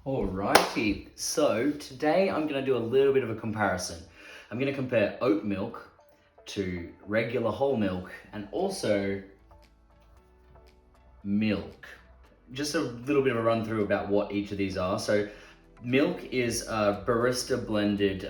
Alrighty, so today I'm going to do a little bit of a comparison. I'm going to compare oat milk to regular whole milk and also Mylk. Just a little bit of a run through about what each of these are. So Mylk is a barista blended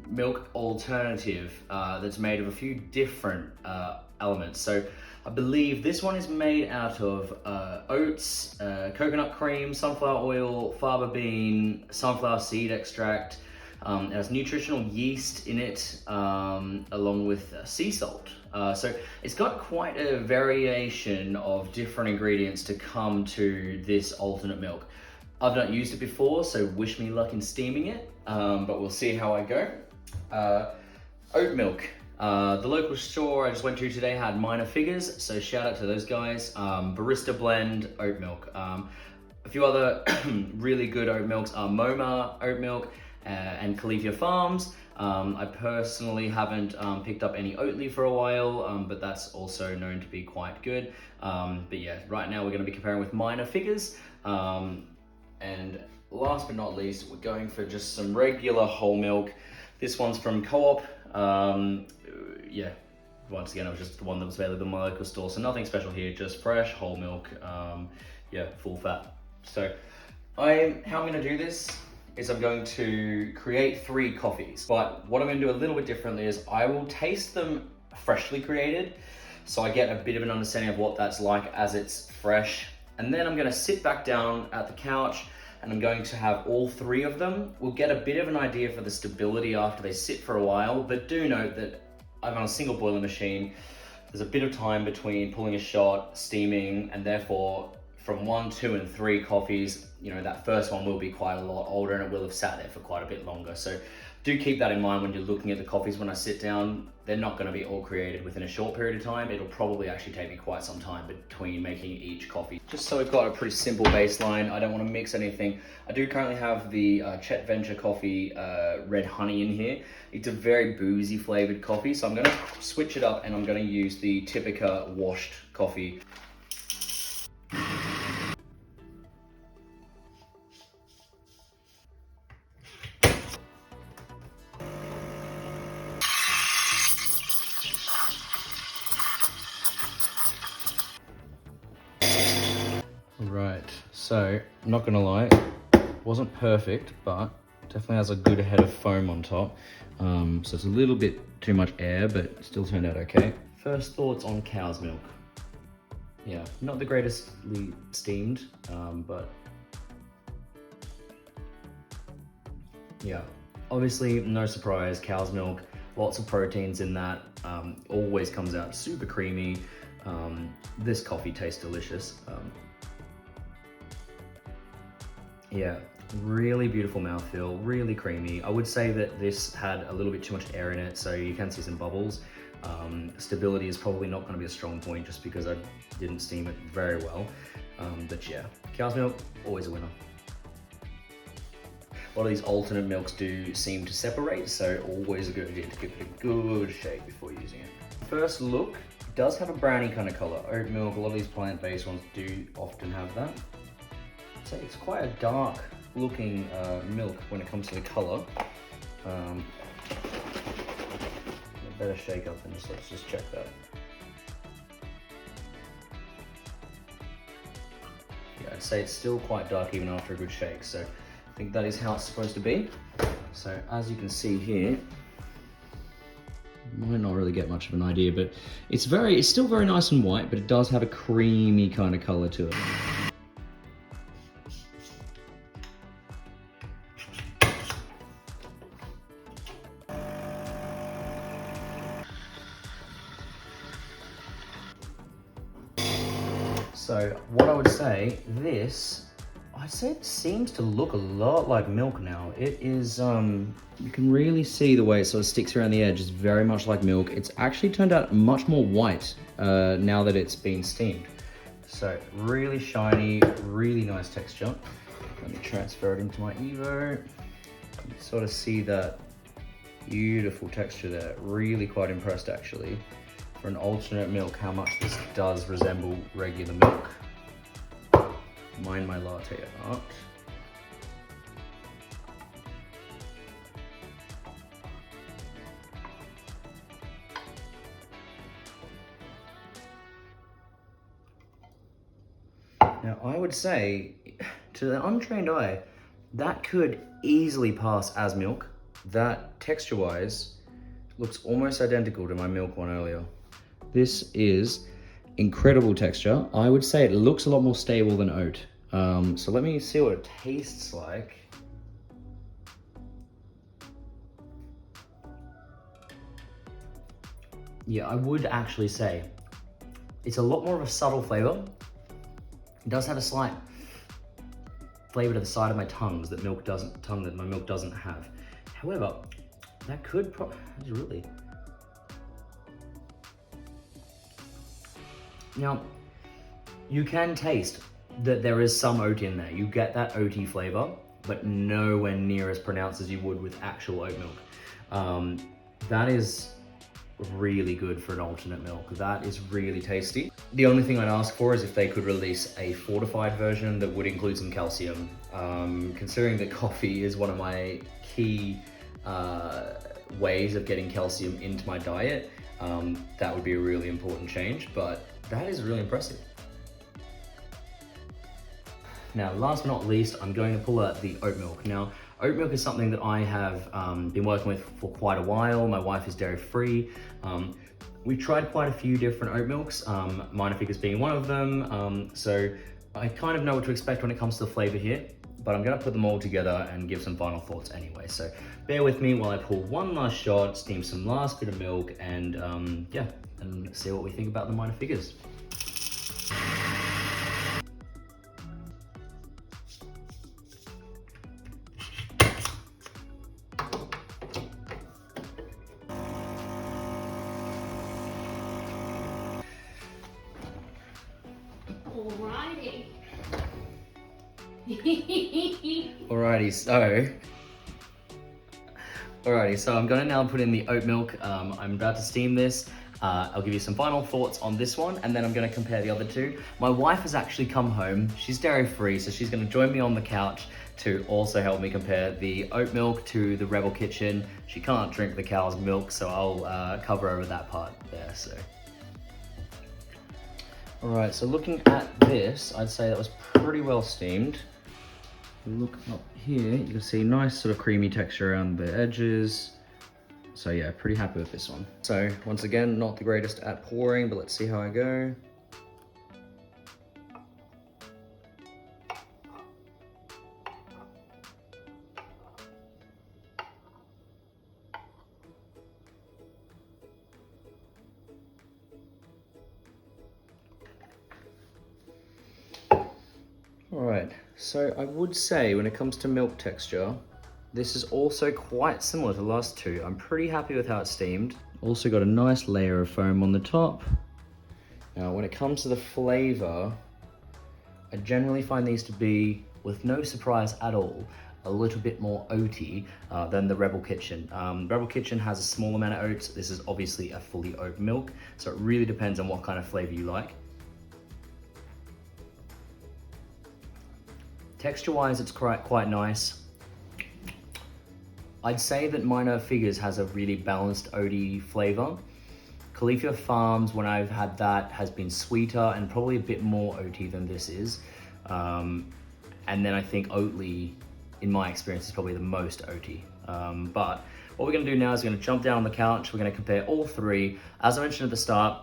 milk alternative that's made of a few different elements. So I believe this one is made out of oats, coconut cream, sunflower oil, fava bean, sunflower seed extract. It has nutritional yeast in it, along with sea salt. So it's got quite a variation of different ingredients to come to this alternate milk. I've not used it before, so wish me luck in steaming it, but we'll see how I go. Oat milk. The local store I just went to today had minor figures, so shout out to those guys. Barista blend oat milk. A few other really good oat milks are MoMA oat milk and Califia Farms. I personally haven't picked up any Oatly for a while, but that's also known to be quite good. But yeah, right now we're going to be comparing with minor figures. And last but not least, we're going for just some regular whole milk. This one's from Co-op. Yeah, once again, it was just the one that was available in my local store. So nothing special here, just fresh whole milk. Yeah, full fat. So how I'm going to do this is I'm going to create 3 coffees. But what I'm going to do a little bit differently is I will taste them freshly created, so I get a bit of an understanding of what that's like as it's fresh. And then I'm going to sit back down at the couch and I'm going to have all 3 of them. We'll get a bit of an idea for the stability after they sit for a while, but do note that I'm on a single boiler machine. There's a bit of time between pulling a shot, steaming, and therefore from 1, 2, and 3 coffees, you know, that first one will be quite a lot older and it will have sat there for quite a bit longer. So do keep that in mind when you're looking at the coffees. When I sit down, they're not going to be all created within a short period of time. It'll probably actually take me quite some time between making each coffee. Just so we've got a pretty simple baseline, I don't want to mix anything. I do currently have the Chet Venture coffee red honey in here. It's a very boozy flavored coffee, so I'm going to switch it up and I'm going to use the Typica washed coffee. Right, so I'm not gonna lie, wasn't perfect, but definitely has a good head of foam on top. So it's a little bit too much air, but still turned out okay. First thoughts on cow's milk. Yeah, not the greatestly steamed, but yeah, obviously no surprise, cow's milk, lots of proteins in that, always comes out super creamy. This coffee tastes delicious. Yeah, really beautiful mouthfeel, really creamy. I would say that this had a little bit too much air in it, so you can see some bubbles. Stability is probably not going to be a strong point just because I didn't steam it very well. But yeah, cow's milk, always a winner. A lot of these alternate milks do seem to separate, so always a good idea to give it a good shake before using it. First look, it does have a brownie kind of color. Oat milk, a lot of these plant-based ones do often have that. So it's quite a dark looking milk when it comes to the color. A better shake up than this, let's just check that. Yeah, I'd say it's still quite dark even after a good shake, so I think that is how it's supposed to be. So as you can see here, you might not really get much of an idea, but it's still very nice and white, but it does have a creamy kind of color to it. So what I would say, I'd say it seems to look a lot like milk now. It is, you can really see the way it sort of sticks around the edge. It's very much like milk. It's actually turned out much more white now that it's been steamed. So really shiny, really nice texture. Let me transfer it into my Evo. You can sort of see that beautiful texture there. Really quite impressed actually. For an alternate milk, how much this does resemble regular milk. mind my latte art. Now, I would say, to the untrained eye, that could easily pass as Mylk. That, texture-wise, looks almost identical to my Mylk one earlier. This is incredible texture. I would say it looks a lot more stable than oat. So let me see what it tastes like. Yeah, I would actually say it's a lot more of a subtle flavor. It does have a slight flavor to the side of my tongue that my Mylk doesn't have. However, that could really. Now, you can taste that there is some oat in there. You get that oaty flavor, but nowhere near as pronounced as you would with actual oat milk. That is really good for an alternate milk. That is really tasty. The only thing I'd ask for is if they could release a fortified version that would include some calcium. Considering that coffee is one of my key ways of getting calcium into my diet, that would be a really important change, but that is really impressive. Now, last but not least, I'm going to pull out the oat milk. Now, oat milk is something that I have been working with for quite a while. My wife is dairy-free. We've tried quite a few different oat milks, Minor Figures being one of them. So I kind of know what to expect when it comes to the flavor here, but I'm gonna put them all together and give some final thoughts anyway. So bear with me while I pour one last shot, steam some last bit of milk, and yeah, and see what we think about the Minor Figures. Alrighty, so I'm gonna now put in the oat milk. I'm about to steam this. I'll give you some final thoughts on this one, and then I'm gonna compare the other two. My wife has actually come home. She's dairy-free, so she's gonna join me on the couch to also help me compare the oat milk to the Rebel Kitchen. She can't drink the cow's milk, so I'll cover over that part there, so. Alright, so looking at this, I'd say that was pretty well steamed. Look up here, you can see nice sort of creamy texture around the edges. So yeah, pretty happy with this one. So once again, not the greatest at pouring, but let's see how I go. Alright, so I would say when it comes to milk texture, this is also quite similar to the last two. I'm pretty happy with how it's steamed. Also got a nice layer of foam on the top. Now when it comes to the flavor, I generally find these to be, with no surprise at all, a little bit more oaty than the Rebel Kitchen. Rebel Kitchen has a small amount of oats. This is obviously a fully oat milk, so it really depends on what kind of flavor you like. Texture-wise, it's quite nice. I'd say that Minor Figures has a really balanced oaty flavor. Califia Farms, when I've had that, has been sweeter and probably a bit more oaty than this is. And then I think Oatly, in my experience, is probably the most oaty. But what we're gonna do now is we're gonna jump down on the couch. We're gonna compare all three. As I mentioned at the start,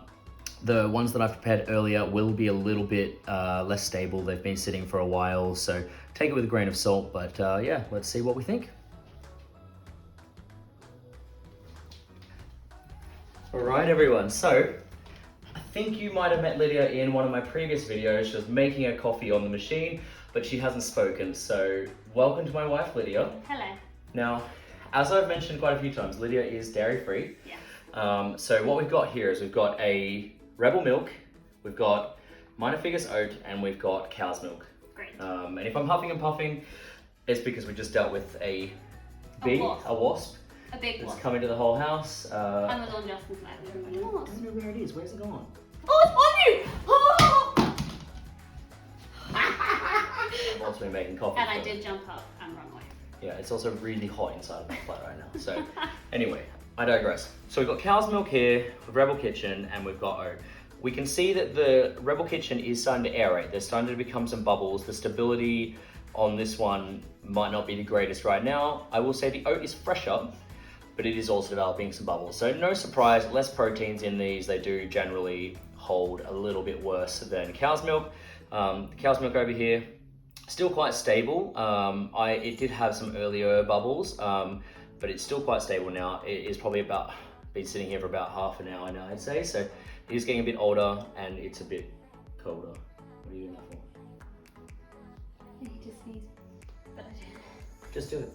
the ones that I've prepared earlier will be a little bit less stable. They've been sitting for a while, so take it with a grain of salt. But yeah, let's see what we think. All right, everyone. So I think you might have met Lydia in one of my previous videos. She was making a coffee on the machine, but she hasn't spoken. So welcome to my wife, Lydia. Hello. Now, as I've mentioned quite a few times, Lydia is dairy-free. Yeah. So what we've got here is we've got a Rebel milk, we've got Minor Figures oat, and we've got cow's milk. Great. And if I'm huffing and puffing, it's because we just dealt with a bee, a wasp. A big It's one. come into the whole house. And was on Justin's lap. I don't know where it is. Where's it gone? Oh, it's on you! Oh! whilst we're making coffee. And I did jump up and run away. Yeah, it's also really hot inside of my flat right now. So anyway, I digress. So we've got cow's milk here with Rebel Kitchen and we've got oat. We can see that the Rebel Kitchen is starting to aerate. There's starting to become some bubbles. The stability on this one might not be the greatest right now. I will say the oat is fresher, but it is also developing some bubbles. So no surprise, less proteins in these. They do generally hold a little bit worse than cow's milk. Cow's milk over here, still quite stable. It did have some earlier bubbles, but it's still quite stable now. It is probably been sitting here for about half an hour now, I'd say. So it is getting a bit older and it's a bit colder. What are you doing that for? He just sneezed, but I didn't. Just do it.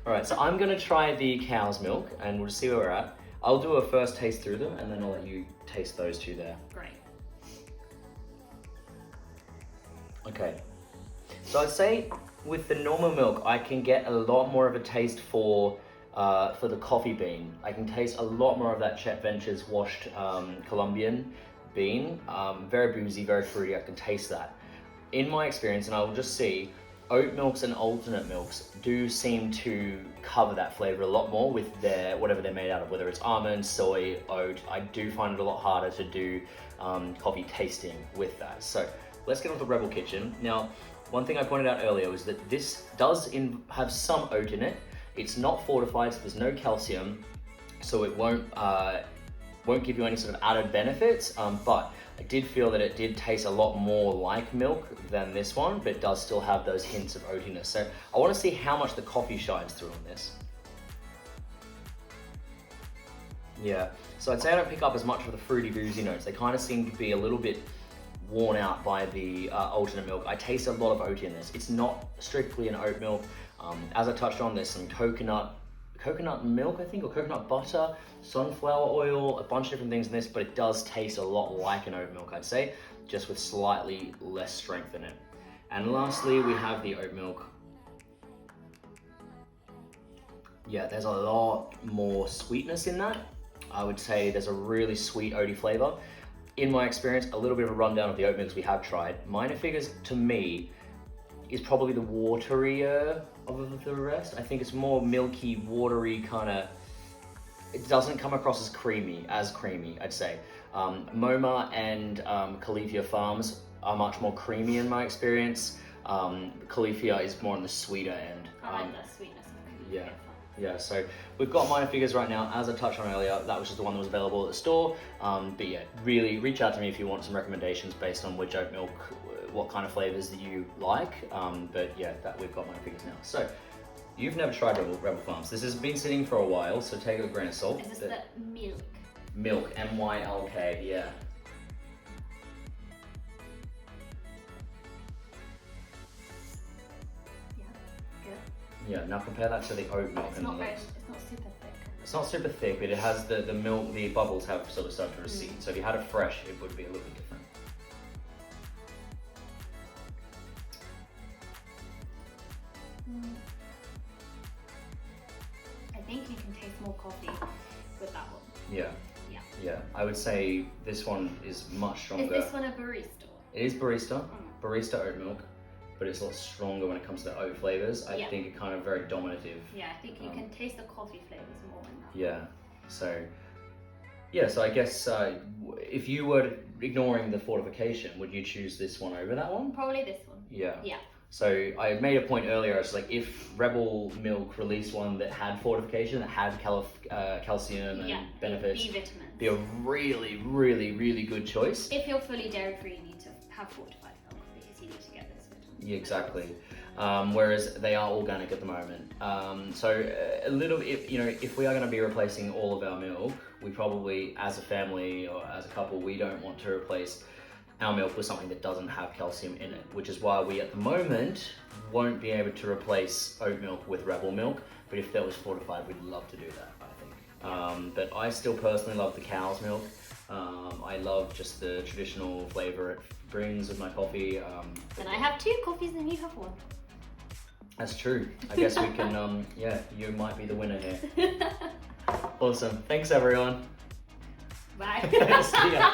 All right, so I'm gonna try the cow's milk and we'll see where we're at. I'll do a first taste through them and then I'll let you taste those two there. Great. Okay, so I'd say with the normal milk, I can get a lot more of a taste for the coffee bean. I can taste a lot more of that Chet Ventures washed Colombian bean. Very boozy, very fruity, I can taste that. In my experience, and I will just see, oat milks and alternate milks do seem to cover that flavor a lot more with whatever they're made out of, whether it's almond, soy, oat. I do find it a lot harder to do coffee tasting with that. So let's get on to Rebel Kitchen. Now, one thing I pointed out earlier was that this does have some oat in it. It's not fortified, so there's no calcium, so it won't give you any sort of added benefits, but I did feel that it did taste a lot more like milk than this one, but it does still have those hints of oatiness. So I want to see how much the coffee shines through on this. Yeah, so I'd say I don't pick up as much of the fruity boozy notes. They kind of seem to be a little bit worn out by the alternate milk. I taste a lot of oat in this. It's not strictly an oat milk. As I touched on, there's some coconut milk, I think, or coconut butter, sunflower oil, a bunch of different things in this, but it does taste a lot like an oat milk, I'd say, just with slightly less strength in it. And lastly, we have the oat milk. Yeah, there's a lot more sweetness in that. I would say there's a really sweet oaty flavor. In my experience, a little bit of a rundown of the oat milks we have tried. Minor Figures, to me, is probably the waterier of the rest. I think it's more milky, watery kind of. It doesn't come across as creamy, I'd say. MoMA and Califia Farms are much more creamy in my experience. Califia is more on the sweeter end. I like the sweetness of Califia. Yeah, so we've got Minor Figures right now. As I touched on earlier, that was just the one that was available at the store. But yeah, really reach out to me if you want some recommendations based on which oat milk, what kind of flavors that you like. But yeah, we've got Minor Figures now. So you've never tried Rebel Farms. This has been sitting for a while, so take it with a grain of salt. Is this the Mylk? Mylk, M-Y-L-K, yeah. Yeah, now compare that to the oat milk. It's not super thick. It's not super thick, but it has the milk, the bubbles have sort of started to recede. So if you had it fresh, it would be a little bit different. I think you can taste more coffee with that one. Yeah. Yeah. Yeah, I would say this one is much stronger. Is this one a barista? It is barista, barista oat milk, but it's a lot stronger when it comes to the oat flavors. I think it kind of very dominative. Yeah, I think you can taste the coffee flavors more in that. Yeah, so I guess if you were ignoring the fortification, would you choose this one over that one? Probably this one. Yeah. Yeah. So I made a point earlier, it's like if Rebel Milk released one that had fortification, that had calcium and benefits, B vitamins, be a really, really, really good choice. If you're fully dairy free, you need to have fortified milk because you need to get those vitamins. Yeah, exactly. Whereas they are organic at the moment. So a little, if we are going to be replacing all of our milk, we probably, as a family or as a couple, we don't want to replace our milk with something that doesn't have calcium in it, which is why we at the moment won't be able to replace oat milk with Rebel milk. But if that was fortified, we'd love to do that, I think. But I still personally love the cow's milk. I love just the traditional flavor it brings with my coffee. And I have 2 coffees and you have 1. That's true. I guess we can, you might be the winner here. Awesome. Thanks, everyone. Bye. See ya.